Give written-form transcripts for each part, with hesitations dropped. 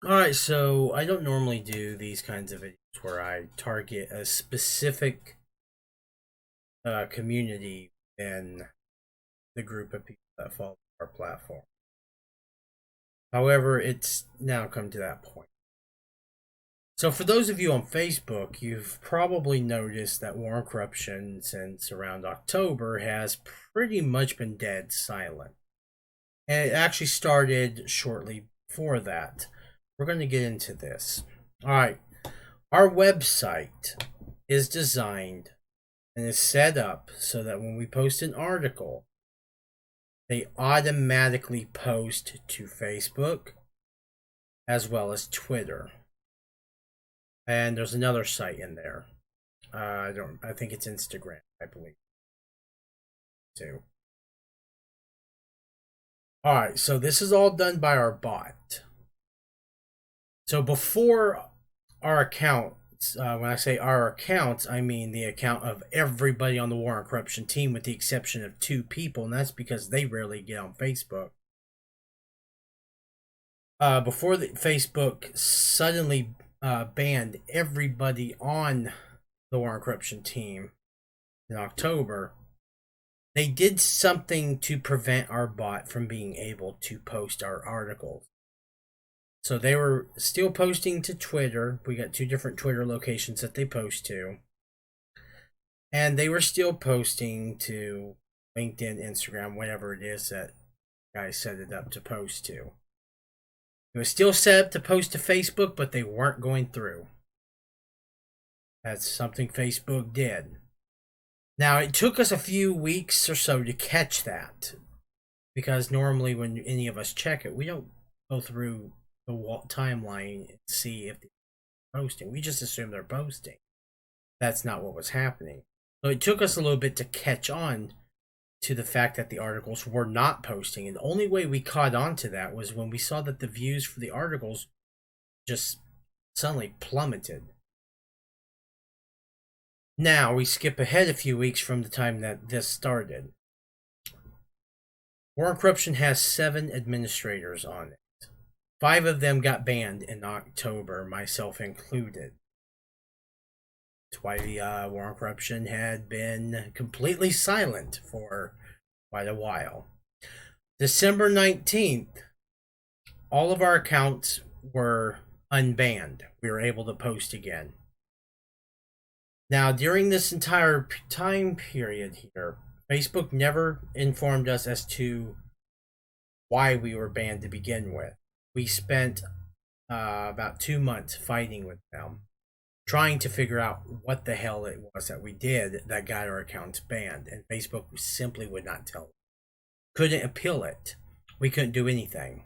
Alright, so I don't normally do these kinds of videos where I target a specific community in the group of people that follow our platform. However, it's now come to that point. So, for those of you on Facebook, you've probably noticed that War and Corruption since around October has pretty much been dead silent. And it actually started shortly before that. We're going to get into this. Alright, our website is designed and is set up so that when we post an article, they automatically post to Facebook as well as Twitter. And there's another site in there. I think it's Instagram, I believe, too. Alright, so this is all done by our bot. So before our account, when I say our accounts, I mean the account of everybody on the War and Corruption team, with the exception of two people, and that's because they rarely get on Facebook. Before Facebook suddenly banned everybody on the War and Corruption team in October, they did something to prevent our bot from being able to post our articles. So they were still posting to Twitter. We got two different Twitter locations that they post to. And they were still posting to LinkedIn, Instagram, whatever it is that guys set it up to post to. It was still set up to post to Facebook, but they weren't going through. That's something Facebook did. Now, it took us a few weeks or so to catch that. Because normally when any of us check it, we don't go through the timeline and see if they're posting. We just assume they're posting. That's not what was happening. So it took us a little bit to catch on to the fact that the articles were not posting. And the only way we caught on to that was when we saw that the views for the articles just suddenly plummeted. Now we skip ahead a few weeks from the time that this started. War and Corruption has 7 administrators on it. 5 of them got banned in October, myself included. That's why the War and Corruption had been completely silent for quite a while. December 19th, all of our accounts were unbanned. We were able to post again. Now, during this entire time period here, Facebook never informed us as to why we were banned to begin with. We spent about 2 months fighting with them, trying to figure out what the hell it was that we did that got our accounts banned, and Facebook simply would not tell us. Couldn't appeal it. We couldn't do anything.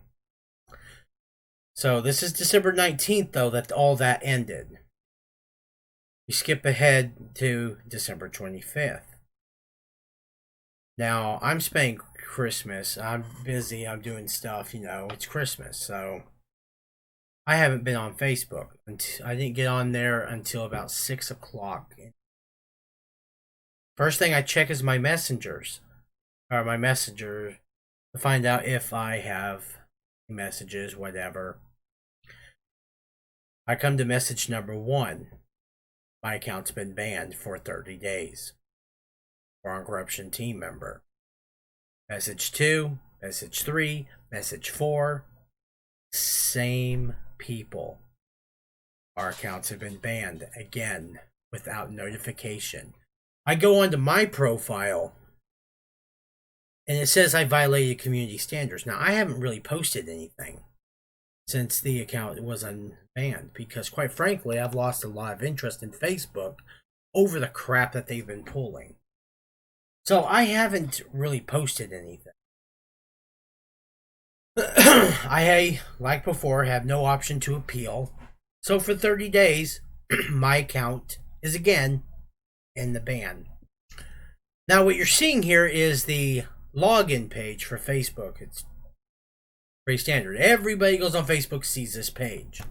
So this is December 19th, though, that all that ended. We skip ahead to December 25th. Now, I'm spending Christmas. I'm busy. I'm doing stuff, it's Christmas. So I haven't been on Facebook. I didn't get on there until about 6 o'clock. First thing I check is my messengers. Or my messenger. To find out if I have messages, whatever. I come to message number 1. My account's been banned for 30 days. War and Corruption team member. Message 2, message 3, message 4. Same people. Our accounts have been banned again without notification. I go onto my profile and it says I violated community standards. Now, I haven't really posted anything since the account was unbanned because, quite frankly, I've lost a lot of interest in Facebook over the crap that they've been pulling. So I haven't really posted anything. I, like before, have no option to appeal. So for 30 days, my account is again in the ban. Now what you're seeing here is the login page for Facebook. It's pretty standard. Everybody goes on Facebook sees this page.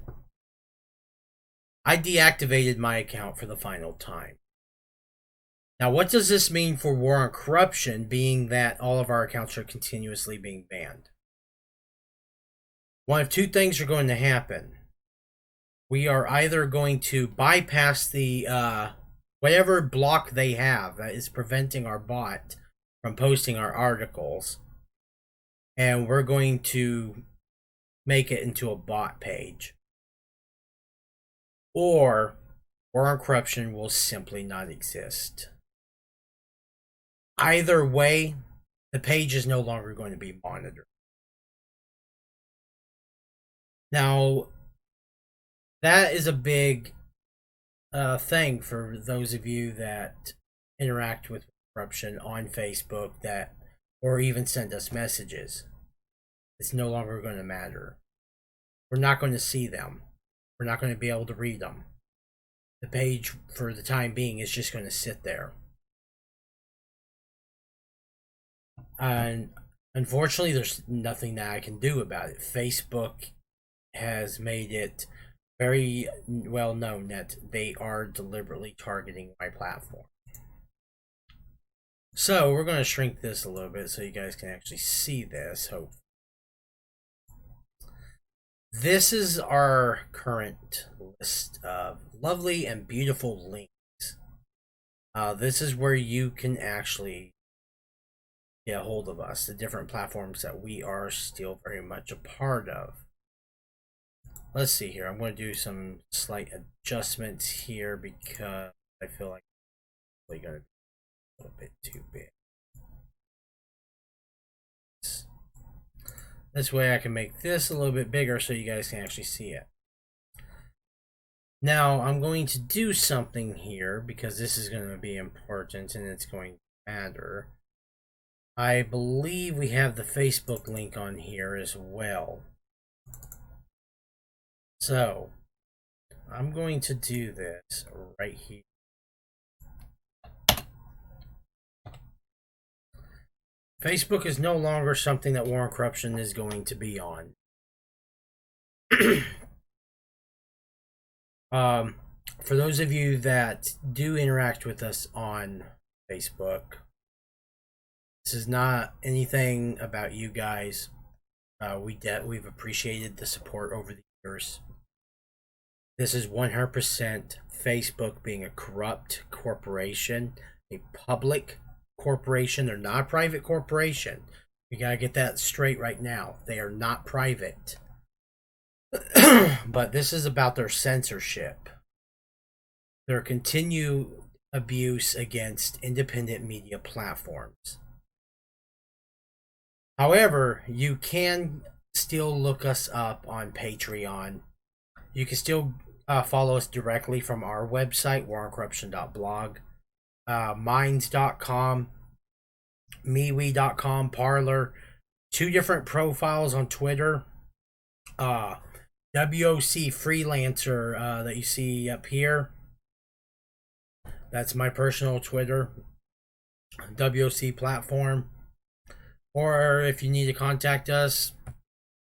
I deactivated my account for the final time. Now, what does this mean for War and Corruption, being that all of our accounts are continuously being banned? one of two things are going to happen. We are either going to bypass the whatever block they have that is preventing our bot from posting our articles, and we're going to make it into a bot page, or War on Corruption will simply not exist. Either way, the page is no longer going to be monitored. Now, that is a big thing for those of you that interact with corruption on Facebook, that or even send us messages. It's no longer going to matter. We're not going to see them. We're not going to be able to read them. The page, for the time being, is just going to sit there. And unfortunately, there's nothing that I can do about it. Facebook has made it very well known that they are deliberately targeting my platform. So we're going to shrink this a little bit so you guys can actually see this. Hope this is our current list of lovely and beautiful links. This is where you can actually get a hold of us, the different platforms that we are still very much a part of. Let's see here. I'm going to do some slight adjustments here because I feel like it's going to be a little bit too big. This way I can make this a little bit bigger so you guys can actually see it. Now I'm going to do something here because this is going to be important and it's going to matter. I believe we have the Facebook link on here as well. So I'm going to do this right here. Facebook is no longer something that War on Corruption is going to be on. For those of you that do interact with us on Facebook, this is not anything about you guys. We've appreciated the support over the years. This is 100% Facebook being a corrupt corporation, a public corporation. They're not a private corporation. We gotta get that straight right now. They are not private. But this is about their censorship, their continued abuse against independent media platforms. However, you can still look us up on Patreon. You can still follow us directly from our website, waroncorruption.blog, minds.com, MeWe.com, Parler, 2 different profiles on Twitter. WOC Freelancer that you see up here. That's my personal Twitter, WOC platform. Or if you need to contact us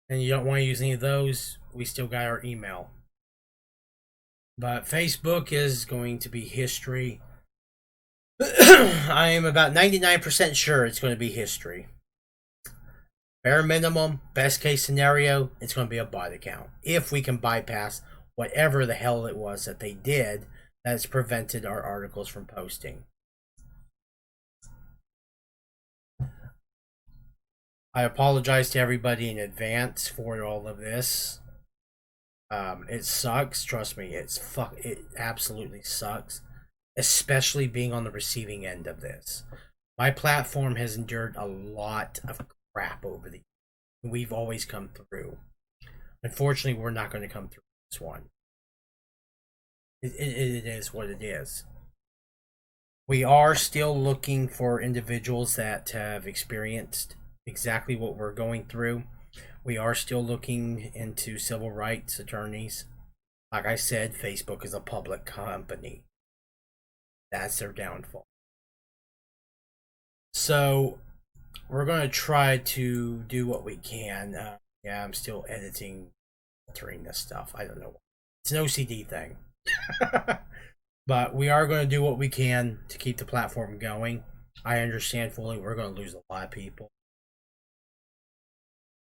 and you don't want to use any of those, we still got our email. But Facebook is going to be history. I am about 99% sure it's going to be history. Bare minimum, best case scenario, it's going to be a bot account. If we can bypass whatever the hell it was that they did that has prevented our articles from posting. I apologize to everybody in advance for all of this. It sucks, trust me, it absolutely sucks. Especially being on the receiving end of this. My platform has endured a lot of crap over the years. We've always come through. Unfortunately, we're not going to come through this one. It is what it is. We are still looking for individuals that have experienced exactly what we're going through. We are still looking into civil rights attorneys. Like I said, Facebook is a public company. That's their downfall. So we're going to try to do what we can. Yeah, I'm still editing, altering this stuff. I don't know. It's an OCD thing. But we are going to do what we can to keep the platform going. I understand fully we're going to lose a lot of people.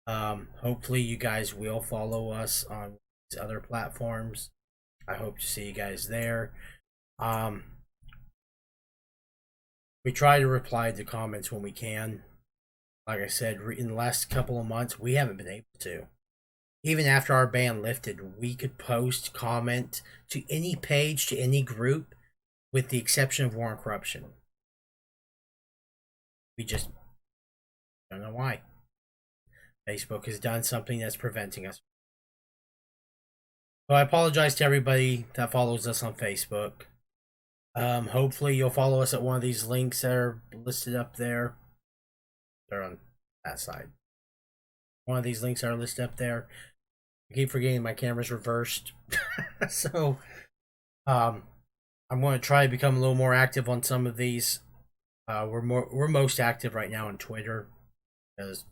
Hopefully you guys will follow us on these other platforms. I hope to see you guys there. Um, we try to reply to comments when we can. Like I said, in the last couple of months, we haven't been able to. Even after our ban lifted, we could post, comment to any page, to any group, with the exception of War and Corruption. We just don't know why. Facebook has done something that's preventing us. So I apologize to everybody that follows us on Facebook. Hopefully you'll follow us at one of these links that are listed up there. They're on that side. One of these links are listed up there. I keep forgetting my camera's reversed. So I'm going to try to become a little more active on some of these. We're most active right now on Twitter because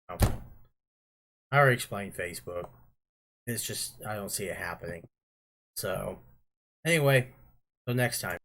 I already explained Facebook. It's just I don't see it happening. So anyway, till next time.